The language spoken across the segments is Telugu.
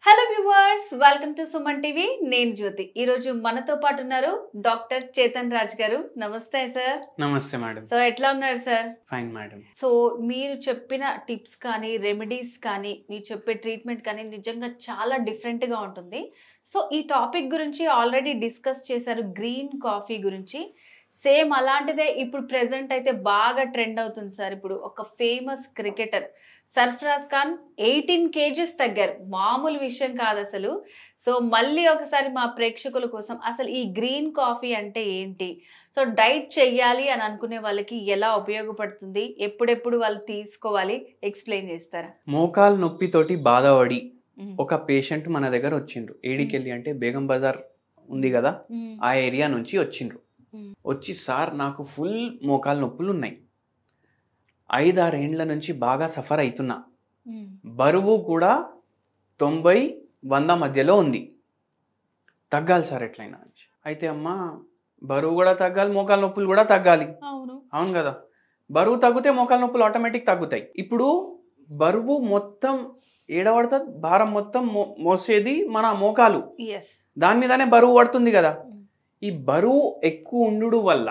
Hello viewers, welcome to Suman TV. నేను జ్యోతి. ఈ రోజు మనతో పాటు ఉన్నారు డాక్టర్ చేతన్ రాజ్ గారు. నమస్తే సార్. నమస్తే మేడం. సో ఎట్లా ఉన్నారు సార్? Fine madam. సో మీరు చెప్పిన టిప్స్ కానీ, రెమెడీస్ కానీ, మీరు చెప్పే ట్రీట్మెంట్ కానీ నిజంగా చాలా డిఫరెంట్ గా ఉంటుంది. సో ఈ టాపిక్ గురించి ఆల్రెడీ డిస్కస్ చేశారు, గ్రీన్ కాఫీ గురించి. సేమ్ అలాంటిదే ఇప్పుడు ప్రెసెంట్ అయితే బాగా ట్రెండ్ అవుతుంది సార్. ఇప్పుడు ఒక famous cricketer Sarfaraz Khan 18 kgs తగ్గారు. మామూలు విషయం కాదు అసలు. సో మళ్ళీ ఒకసారి మా ప్రేక్షకుల కోసం అసలు ఈ గ్రీన్ కాఫీ అంటే ఏంటి, సో డైట్ చెయ్యాలి అని అనుకునే వాళ్ళకి ఎలా ఉపయోగపడుతుంది, ఎప్పుడెప్పుడు వాళ్ళు తీసుకోవాలి, ఎక్స్ప్లెయిన్ చేస్తారా? మోకాలు నొప్పితోటి బాధపడి ఒక పేషెంట్ మన దగ్గర వచ్చిండ్రు. ఏడికెళ్ళి అంటే బేగం బజార్ ఉంది కదా, ఆ ఏరియా నుంచి వచ్చిండ్రు. వచ్చి సార్ నాకు ఫుల్ మోకాలు నొప్పులు ఉన్నాయి, 5-6 ఏండ్ల నుంచి బాగా సఫర్ అవుతున్నా, బరువు కూడా 90-100 మధ్యలో ఉంది, తగ్గాలి సార్ ఎట్లయినా. అయితే అమ్మ బరువు కూడా తగ్గాలి, మోకాలు నొప్పులు కూడా తగ్గాలి. అవును కదా, బరువు తగ్గితే మోకాలు నొప్పులు ఆటోమేటిక్ తగ్గుతాయి. ఇప్పుడు బరువు మొత్తం ఏడబడుతుంది, భారం మొత్తం మోసేది మన మోకాలు, దాని మీదనే బరువు పడుతుంది కదా. ఈ బరువు ఎక్కువ ఉండు వల్ల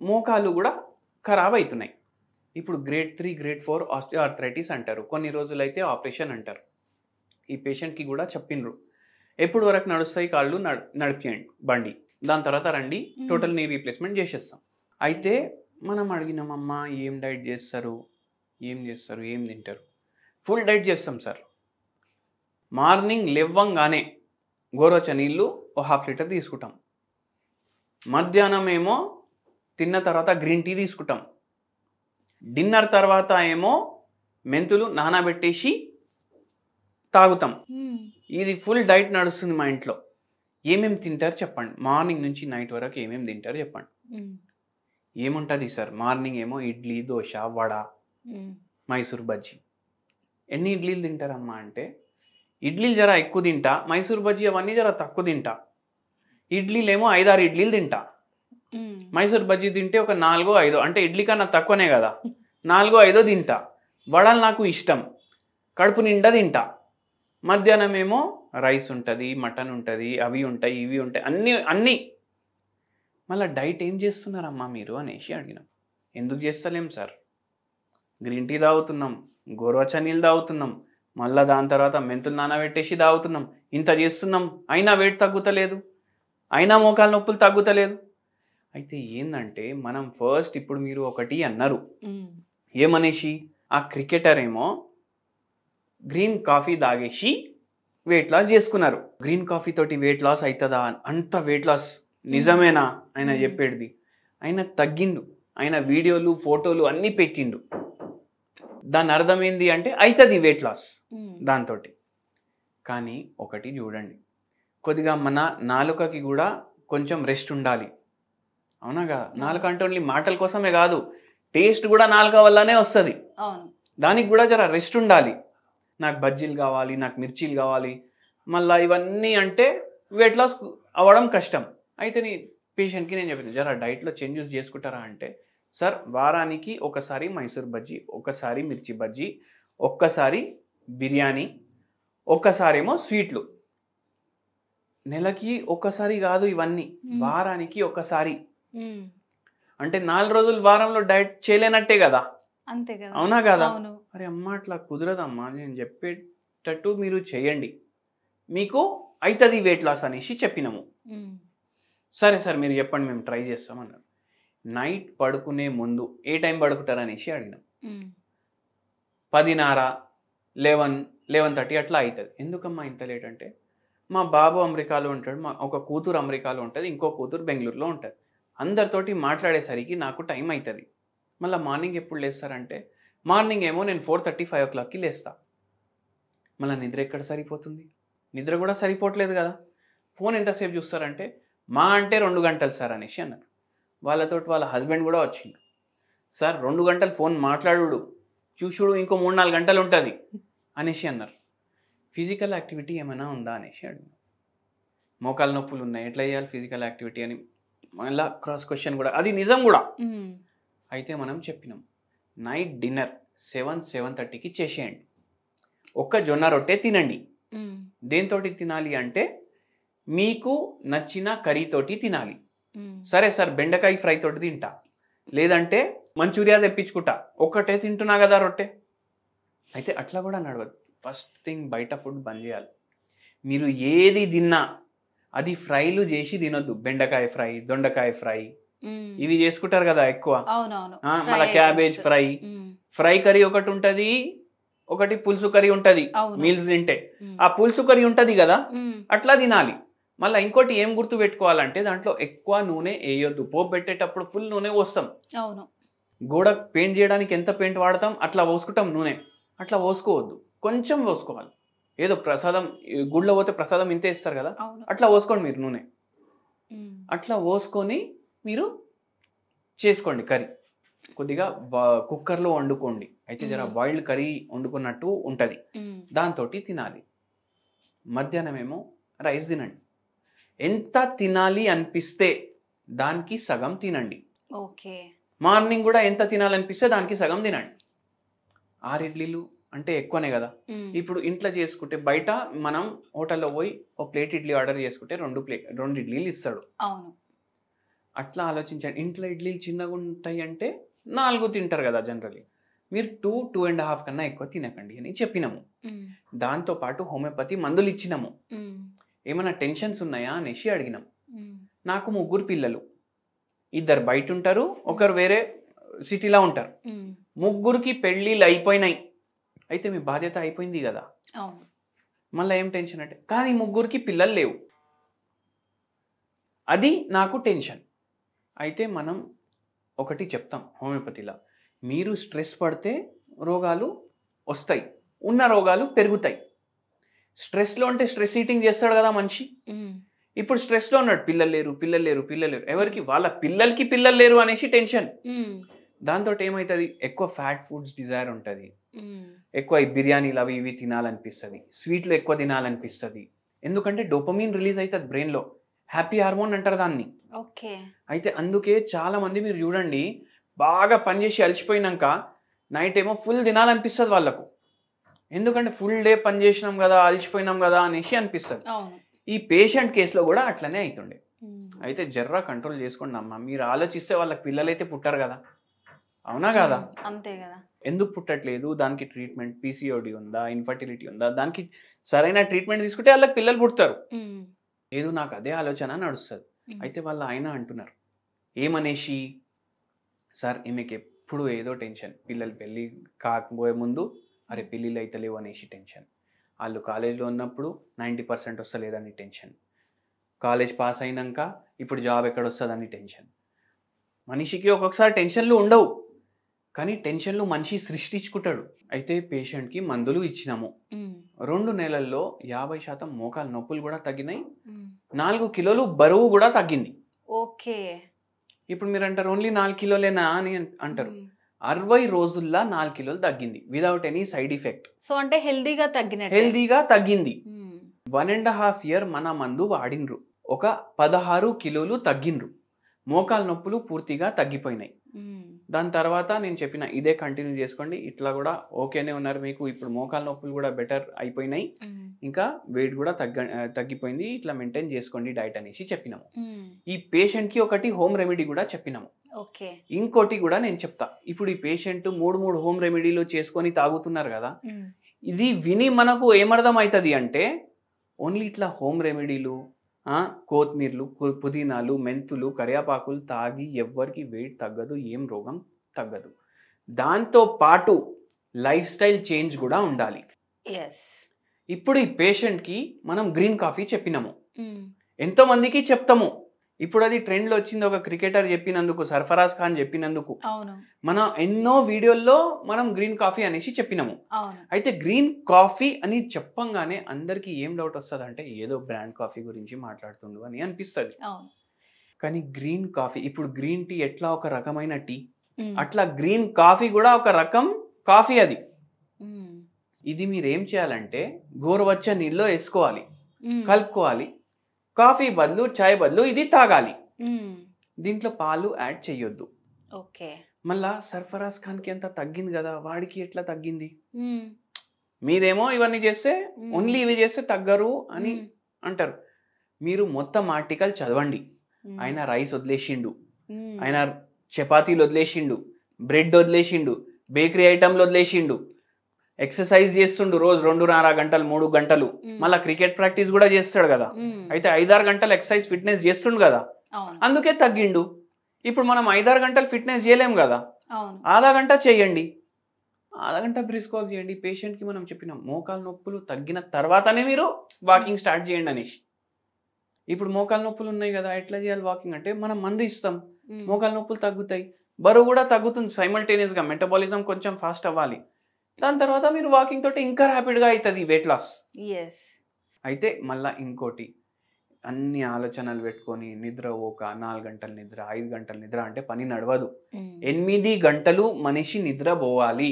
మోకాలు కూడా ఖరాబ్ అవుతున్నాయి. ఇప్పుడు గ్రేడ్ 3 గ్రేడ్ 4 ఆస్టియోఆర్థరైటిస్ అంటారు, కొన్ని రోజులైతే ఆపరేషన్ అంటారు. ఈ పేషెంట్కి కూడా చెప్పిండ్రు ఎప్పుడు వరకు నడుస్తాయి కాళ్ళు నడిపియండి బండి, దాని తర్వాత రండి టోటల్ నీ రీప్లేస్మెంట్ చేసేస్తాం. అయితే మనం అడిగినామమ్మా ఏం డైట్ చేస్తారు, ఏం తింటారు? ఫుల్ డైట్ చేస్తాం సార్. మార్నింగ్ లేవ్వంగానే గోరువెచ్చ నీళ్ళు 1/2 లీటర్ తీసుకుంటాం. మధ్యాహ్నం ఏమో తిన్న తర్వాత గ్రీన్ టీ తీసుకుంటాం. డిన్నర్ తర్వాత ఏమో మెంతులు నానబెట్టేసి తాగుతాం. ఇది ఫుల్ డైట్ నడుస్తుంది మా ఇంట్లో. ఏమేమి తింటారు చెప్పండి, మార్నింగ్ నుంచి నైట్ వరకు ఏమేమి తింటారు చెప్పండి. ఏముంటుంది సార్? మార్నింగ్ ఏమో ఇడ్లీ, దోశ, వడ, మైసూర్ బజ్జీ. ఎన్ని ఇడ్లీలు తింటారమ్మా అంటే, ఇడ్లీలు జర ఎక్కువ తింటా, మైసూర్ బజ్జీ అవన్నీ జర తక్కువ తింటా. ఇడ్లీలు ఏమో 5-6 ఇడ్లీలు తింటా, మైసూర్ బజ్జీ తింటే ఒక 4-5, అంటే ఇడ్లీ కన్నా తక్కువనే కదా, 4-5 తింటా. వడలు నాకు ఇష్టం, కడుపు నిండా తింటా. మధ్యాహ్నం ఏమో రైస్ ఉంటుంది, మటన్ ఉంటుంది, అవి ఉంటాయి, ఇవి ఉంటాయి, అన్నీ. మళ్ళీ డైట్ ఏం చేస్తున్నారమ్మా మీరు అనేసి అడిగినాం. ఎందుకు చేస్తలేం సార్, గ్రీన్ టీ తాగుతున్నాం, గోరువెచ్చ నీళ్ళు తాగుతున్నాం, మళ్ళీ దాని తర్వాత మెంతులు నానబెట్టేసి తాగుతున్నాం, ఇంత చేస్తున్నాం, అయినా వెయిట్ తగ్గుతలేదు, అయినా మోకాలు నొప్పులు తగ్గుతలేదు. అయితే ఏంటంటే మనం ఫస్ట్, ఇప్పుడు మీరు ఒకటి అన్నారు ఏమనేసి, ఆ క్రికెటర్ ఏమో గ్రీన్ కాఫీ తాగేసి వెయిట్ లాస్ చేసుకున్నారు. గ్రీన్ కాఫీ తోటి వెయిట్ లాస్ అవుతుందా? అంత వెయిట్ లాస్ నిజమేనా ఆయన చెప్పేది? ఆయన తగ్గిండు, ఆయన వీడియోలు ఫోటోలు అన్నీ పెట్టిండు. దాని అర్థం ఏంది అంటే అవుతుంది వెయిట్ లాస్ దాంతో. కానీ ఒకటి చూడండి, కొద్దిగా మన నాలుకకి కూడా కొంచెం రెస్ట్ ఉండాలి, అవునా కదా? నాలుక అంటే ఓన్లీ మాటల కోసమే కాదు, టేస్ట్ కూడా నాలుక వల్లనే వస్తుంది. దానికి కూడా జర రెస్ట్ ఉండాలి. నాకు బజ్జీలు కావాలి, నాకు మిర్చీలు కావాలి, మళ్ళీ ఇవన్నీ అంటే వెయిట్ లాస్ అవ్వడం కష్టం. అయితే నీ పేషెంట్కి నేను చెప్పాను, జర డైట్లో చేంజెస్ చేసుకుంటారా అంటే, సార్ వారానికి ఒకసారి మైసూర్ బజ్జీ, ఒకసారి మిర్చి బజ్జీ, ఒక్కసారి బిర్యానీ, ఒక్కసారి ఏమో స్వీట్లు. నెలకి ఒక్కసారి కాదు ఇవన్నీ, వారానికి ఒకసారి. అంటే 4 రోజులు వారంలో డైట్ చేయలేనట్టే కదా, అంతే కదా? అవునా కదా? అరే అమ్మ అట్లా కుదరదమ్మా, నేను చెప్పేటట్టు మీరు చేయండి, మీకు అవుతుంది వెయిట్ లాస్ అనేసి చెప్పినాము. సరే సార్ మీరు చెప్పండి, మేము ట్రై చేస్తామన్నారు. నైట్ పడుకునే ముందు ఏ టైం పడుకుంటారు అనేసి అడిగినాం. 10:30, 11:30 అట్లా అవుతుంది. ఎందుకమ్మా ఇంత లేట్ అంటే, మా బాబు అమెరికాలో ఉంటాడు, మా ఒక కూతురు అమెరికాలో ఉంటుంది, ఇంకో కూతురు బెంగళూరులో ఉంటుంది, అందరితోటి మాట్లాడేసరికి నాకు టైం అవుతుంది. మళ్ళీ మార్నింగ్ ఎప్పుడు లేస్తారంటే, మార్నింగ్ ఏమో నేను 4:30-5 o'clockకి లేస్తా. మళ్ళీ నిద్ర ఎక్కడ సరిపోతుంది? నిద్ర కూడా సరిపోవట్లేదు కదా. ఫోన్ ఎంతసేపు చూస్తారంటే, మా అంటే 2 గంటలు సార్ అనేసి అన్నారు. వాళ్ళతోటి వాళ్ళ హస్బెండ్ కూడా వచ్చిండు, సార్ 2 గంటలు ఫోన్ మాట్లాడు చూసుడు ఇంకో 3-4 గంటలు ఉంటుంది అనేసి అన్నారు. ఫిజికల్ యాక్టివిటీ ఏమైనా ఉందా అనేసి అడిగాను. మోకాలు నొప్పులు ఉన్నాయి, ఎట్లా చేయాలి ఫిజికల్ యాక్టివిటీ అని మళ్ళీ క్రాస్ క్వశ్చన్ కూడా, అది నిజం కూడా. అయితే మనం చెప్పినాం, నైట్ డిన్నర్ 7-7:30కి చేసేయండి, ఒక్క జొన్న రొట్టె తినండి, దేంతోటి తినాలి అంటే మీకు నచ్చిన కర్రీతోటి తినాలి. సరే సార్ బెండకాయ ఫ్రై తోటి తింటా, లేదంటే మంచూరియా తెప్పించుకుంటా, ఒక్కటే తింటున్నా కదా రొట్టె, అయితే అట్లా కూడా నడవదు. ఫస్ట్ థింగ్ బయట ఫుడ్ బంద్ చేయాలి. మీరు ఏది తిన్నా అది ఫ్రైలు చేసి తినొద్దు. బెండకాయ ఫ్రై, దొండకాయ ఫ్రై ఇవి చేసుకుంటారు కదా ఎక్కువ. మళ్ళీ క్యాబేజ్ ఫ్రై, ఫ్రై కర్రీ ఒకటి ఉంటది, ఒకటి పులుసు కర్రీ ఉంటది. మీల్స్ తింటే ఆ పులుసు కర్రీ ఉంటది కదా, అట్లా తినాలి. మళ్ళీ ఇంకోటి ఏం గుర్తు పెట్టుకోవాలంటే దాంట్లో ఎక్కువ నూనె వేయొద్దు. పోపు పెట్టేటప్పుడు ఫుల్ నూనె పోస్తాం. గోడ పెయింట్ చేయడానికి ఎంత పెయింట్ వాడతాం అట్లా పోసుకుంటాం నూనె, అట్లా పోసుకోవద్దు. కొంచెం పోసుకోవాలి. ఏదో ప్రసాదం గుళ్ళో పోతే ప్రసాదం ఇంతే ఇస్తారు కదా, అట్లా పోసుకోండి మీరు నూనె. అట్లా పోసుకొని మీరు చేసుకోండి కర్రీ. కొద్దిగా కుక్కర్లో వండుకోండి, అయితే జర బాయిల్డ్ కర్రీ వండుకున్నట్టు ఉంటుంది, దాంతో తినాలి. మధ్యాహ్నం ఏమో రైస్ తినండి. ఎంత తినాలి అనిపిస్తే దానికి సగం తినండి. మార్నింగ్ కూడా ఎంత తినాలనిపిస్తే దానికి సగం తినండి. 6 ఇడ్లీలు అంటే ఎక్కువనే కదా. ఇప్పుడు ఇంట్లో చేసుకుంటే బయట మనం హోటల్లో పోయి ఒక ప్లేట్ ఇడ్లీ ఆర్డర్ చేసుకుంటే 2 ఇడ్లీలు ఇస్తాడు. అట్లా ఆలోచించండి. ఇంట్లో ఇడ్లీలు చిన్నగా ఉంటాయి అంటే 4 తింటారు కదా జనరల్లీ. మీరు 2.5 కన్నా ఎక్కువ తినకండి అని చెప్పినాము. దాంతోపాటు హోమియోపతి మందులు ఇచ్చినాము. ఏమైనా టెన్షన్స్ ఉన్నాయా అనేసి అడిగినాం. నాకు 3 పిల్లలు, 2 బయట ఉంటారు, ఒకరు వేరే సిటీలో ఉంటారు. 3కి పెళ్ళిళ్ళు అయిపోయినాయి. అయితే మీ బాధ్యత అయిపోయింది కదా, మళ్ళీ ఏం టెన్షన్ అంటే కానీ 3కి పిల్లలు లేవు, అది నాకు టెన్షన్. అయితే మనం ఒకటి చెప్తాం హోమియోపతిలో, మీరు స్ట్రెస్ పడితే రోగాలు వస్తాయి, ఉన్న రోగాలు పెరుగుతాయి. స్ట్రెస్లో అంటే స్ట్రెస్ ఈటింగ్ చేస్తాడు కదా మనిషి. ఇప్పుడు స్ట్రెస్లో ఉన్నాడు, పిల్లలు లేరు. ఎవరికి? వాళ్ళ పిల్లలకి పిల్లలు లేరు అనేసి టెన్షన్. దాంతో ఏమవుతుంది, ఎక్కువ ఫ్యాట్ ఫుడ్స్ డిజైర్ ఉంటుంది, ఎక్కువ బిర్యానీలు అవి ఇవి తినాలనిపిస్తుంది, స్వీట్లు ఎక్కువ తినాలనిపిస్తుంది. ఎందుకంటే డోపమిన్ రిలీజ్ అవుతుంది బ్రెయిన్లో, హ్యాపీ హార్మోన్ అంటారు దాన్ని. అయితే అందుకే చాలా మంది మీరు చూడండి, బాగా పనిచేసి అలసిపోయినాక నైట్ ఏమో ఫుల్ తినాలనిపిస్తుంది వాళ్ళకు. ఎందుకంటే ఫుల్ డే పని చేసినాం కదా, అలసిపోయినాం కదా అనేసి అనిపిస్తుంది. ఈ పేషెంట్ కేసులో కూడా అట్లనే అవుతుండే. అయితే జర్రా కంట్రోల్ చేసుకోండి అమ్మా. మీరు ఆలోచిస్తే వాళ్ళకి పిల్లలైతే పుట్టారు కదా, అవునా కదా? అంతే కదా. ఎందుకు పుట్టట్లేదు, దానికి ట్రీట్మెంట్, పీసీఓడి ఉందా, ఇన్ఫర్టిలిటీ ఉందా, దానికి సరైన ట్రీట్మెంట్ తీసుకుంటే వాళ్ళకి పిల్లలు పుడతారు. ఏదో నాకు అదే ఆలోచన నడుస్తుంది. అయితే వాళ్ళ ఆయన అంటున్నారు ఏమనేసి, సార్ ఈమెకి ఎప్పుడు ఏదో టెన్షన్, పిల్లలు పెళ్ళి కాకపోయే ముందు అరే పెళ్ళిళ్ళు అయితే లేవు అనేసి టెన్షన్, వాళ్ళు కాలేజ్లో ఉన్నప్పుడు 90% వస్తలేదని టెన్షన్, కాలేజ్ పాస్ అయినాక ఇప్పుడు జాబ్ ఎక్కడ వస్తుందని టెన్షన్. మనిషికి ఒక్కొక్కసారి టెన్షన్లు ఉండవు, కానీ టెన్షన్లు మనిషి సృష్టించుకుంటాడు. అయితే పేషెంట్కి మందులు ఇచ్చినాము. 2 నెలల్లో 50% మోకాలు నొప్పులు కూడా తగ్గినాయి, 4 కిలోలు బరువు కూడా తగ్గింది. ఇప్పుడు మీరు అంటారు ఓన్లీ 4 కిలోలేనా అని అంటారు. 60 రోజుల్లో 4 కిలోలు తగ్గింది without any side effect. So అంటే హెల్దీగా తగ్గింది. 1.5 year మన మందు వాడినరు, ఒక 16 కిలోలు తగ్గిండ్రు, మోకాలు నొప్పులు పూర్తిగా తగ్గిపోయినాయి. దాని తర్వాత నేను చెప్పిన ఇదే కంటిన్యూ చేసుకోండి, ఇట్లా కూడా ఓకేనే ఉన్నారు మీకు, ఇప్పుడు మోకాలు నొప్పులు కూడా బెటర్ అయిపోయినాయి, ఇంకా వెయిట్ కూడా తగ్గిపోయింది, ఇట్లా మెయింటైన్ చేసుకోండి డైట్ అనేసి చెప్పినాము. ఈ పేషెంట్కి ఒకటి హోమ్ రెమెడీ కూడా చెప్పినాము. ఇంకోటి కూడా నేను చెప్తా. ఇప్పుడు ఈ పేషెంట్ 3 హోమ్ రెమెడీలు చేసుకొని తాగుతున్నారు కదా, ఇది విని మనకు ఏమర్థం అవుతుంది అంటే ఓన్లీ ఇట్లా హోమ్ రెమెడీలు, కొత్తిమీరలు, పుదీనాలు, మెంతులు, కరివేపాకులు తాగి ఎవ్వరికి వెయిట్ తగ్గదు, ఏం రోగం తగ్గదు. దాంతో పాటు లైఫ్ స్టైల్ చేంజ్ కూడా ఉండాలి. ఇప్పుడు ఈ పేషెంట్కి మనం గ్రీన్ కాఫీ చెప్పినాము, ఎంతో మందికి చెప్తాము. ఇప్పుడు అది ట్రెండ్లో వచ్చింది, ఒక క్రికెటర్ చెప్పినందుకు, సర్ఫరాజ్ ఖాన్ చెప్పినందుకు మనం ఎన్నో వీడియోల్లో మనం గ్రీన్ కాఫీ అనేసి చెప్పినాము. అయితే గ్రీన్ కాఫీ అని చెప్పంగానే అందరికి ఏం డౌట్ వస్తుంది అంటే ఏదో బ్రాండ్ కాఫీ గురించి మాట్లాడుతుండు అని అనిపిస్తుంది. కానీ గ్రీన్ కాఫీ, ఇప్పుడు గ్రీన్ టీ ఎట్లా ఒక రకమైన టీ, అట్లా గ్రీన్ కాఫీ కూడా ఒక రకం కాఫీ. అది ఇది మీరు ఏం చేయాలంటే గోరువెచ్చ నీళ్ళలో వేసుకోవాలి, కలుపుకోవాలి, కాఫీ బదులు చాయ్ బదులు ఇది తాగాలి. దీంట్లో పాలు యాడ్ చేయొద్దు. మళ్ళా సర్ఫరాజ్ ఖాన్ కి ఎంత తగ్గింది కదా, వాడికి ఎట్లా తగ్గింది? మీరేమో ఇవన్నీ చేస్తే ఓన్లీ ఇవి చేస్తే తగ్గరు అని అంటారు. మీరు మొత్తం ఆర్టికల్ చదవండి. ఆయన రైస్ వదిలేసిండు, ఆయన చపాతీలు వదిలేసిండు, బ్రెడ్ వదిలేసిండు, బేకరీ ఐటమ్లు వదిలేసిండు, ఎక్సర్సైజ్ చేస్తుండు రోజు 2.5 గంటలు 3 గంటలు, మళ్ళీ క్రికెట్ ప్రాక్టీస్ కూడా చేస్తాడు కదా. అయితే 5-6 గంటలు ఎక్సర్సైజ్ ఫిట్నెస్ చేస్తుండు కదా, అందుకే తగ్గిండు. ఇప్పుడు మనం 5-6 గంటలు ఫిట్నెస్ చేయలేం కదా, ఆధా గంట చేయండి, ఆధా గంట బ్రిస్క్ వాక్ చేయండి. పేషెంట్కి మనం చెప్పినాం మోకాలు నొప్పులు తగ్గిన తర్వాతనే మీరు వాకింగ్ స్టార్ట్ చేయండి అనేసి. ఇప్పుడు మోకాలు నొప్పులు ఉన్నాయి కదా, ఎట్లా చేయాలి వాకింగ్ అంటే మనం మందు ఇస్తాం, మోకాలు నొప్పులు తగ్గుతాయి, బరువు కూడా తగ్గుతుంది సైమల్టేనియస్గా, మెటబాలిజం కొంచెం ఫాస్ట్ అవ్వాలి. దాని తర్వాత మీరు వాకింగ్ తోటి ఇంకా ర్యాపిడ్గా అవుతుంది వెయిట్ లాస్. అయితే మళ్ళీ ఇంకోటి, అన్ని ఆలోచనలు పెట్టుకొని నిద్ర ఒక 4 గంటల నిద్ర 5 గంటల నిద్ర అంటే పని నడవదు. 8 గంటలు మనిషి నిద్ర పోవాలి.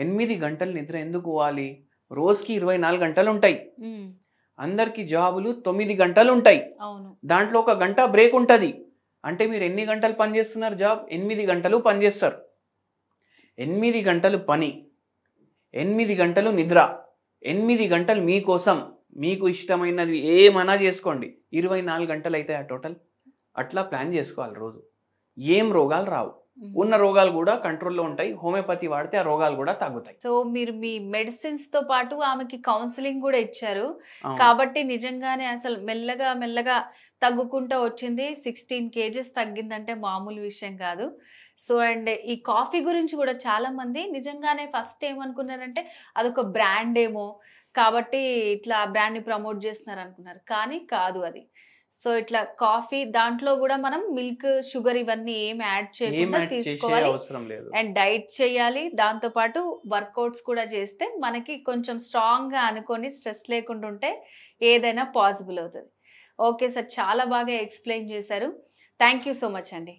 8 గంటలు నిద్ర ఎందుకు పోవాలి? రోజుకి 24 గంటలు ఉంటాయి, అందరికి జాబులు 9 గంటలు ఉంటాయి, దాంట్లో 1 గంట బ్రేక్ ఉంటుంది. అంటే మీరు ఎన్ని గంటలు పని చేస్తున్నారు? జాబ్ 8 గంటలు పని చేస్తారు. 8 గంటలు పని, 8 గంటలు నిద్ర, 8 గంటలు మీకోసం, మీకు ఇష్టమైనది ఏమన్నా చేసుకోండి, 24 గంటలు అయితే ఆ టోటల్. అట్లా ప్లాన్ చేసుకోవాలి రోజు. ఏం రోగాలు రావు, ఉన్న రోగాలు కూడా కంట్రోల్లో ఉంటాయి. హోమియోపతి వాడితే ఆ రోగాలు కూడా తగ్గుతాయి. సో మీరు మీ మెడిసిన్స్ తో పాటు ఆమెకి కౌన్సిలింగ్ కూడా ఇచ్చారు కాబట్టి నిజంగానే అసలు మెల్లగా మెల్లగా తగ్గుకుంటూ వచ్చింది. 16 kgs తగ్గిందంటే మామూలు విషయం కాదు. సో అండ్ ఈ కాఫీ గురించి కూడా చాలా మంది నిజంగానే ఫస్ట్ ఏమనుకున్నారంటే అదొక బ్రాండ్ ఏమో కాబట్టి ఇట్లా బ్రాండ్ ని ప్రమోట్ చేస్తున్నారు అనుకున్నారు, కానీ కాదు అది. సో ఇట్లా కాఫీ దాంట్లో కూడా మనం మిల్క్ షుగర్ ఇవన్నీ ఏం యాడ్ చేయకుండా తీసుకోవాలి అండ్ డైట్ చేయాలి. దాంతో పాటు వర్కౌట్స్ కూడా చేస్తే మనకి కొంచెం స్ట్రాంగ్ గా అనుకొని స్ట్రెస్ లేకుండా ఉంటే ఏదైనా పాసిబుల్ అవుతుంది. ఓకే సార్, చాలా బాగా ఎక్స్ప్లెయిన్ చేశారు. థ్యాంక్ యూ సో మచ్ అండి.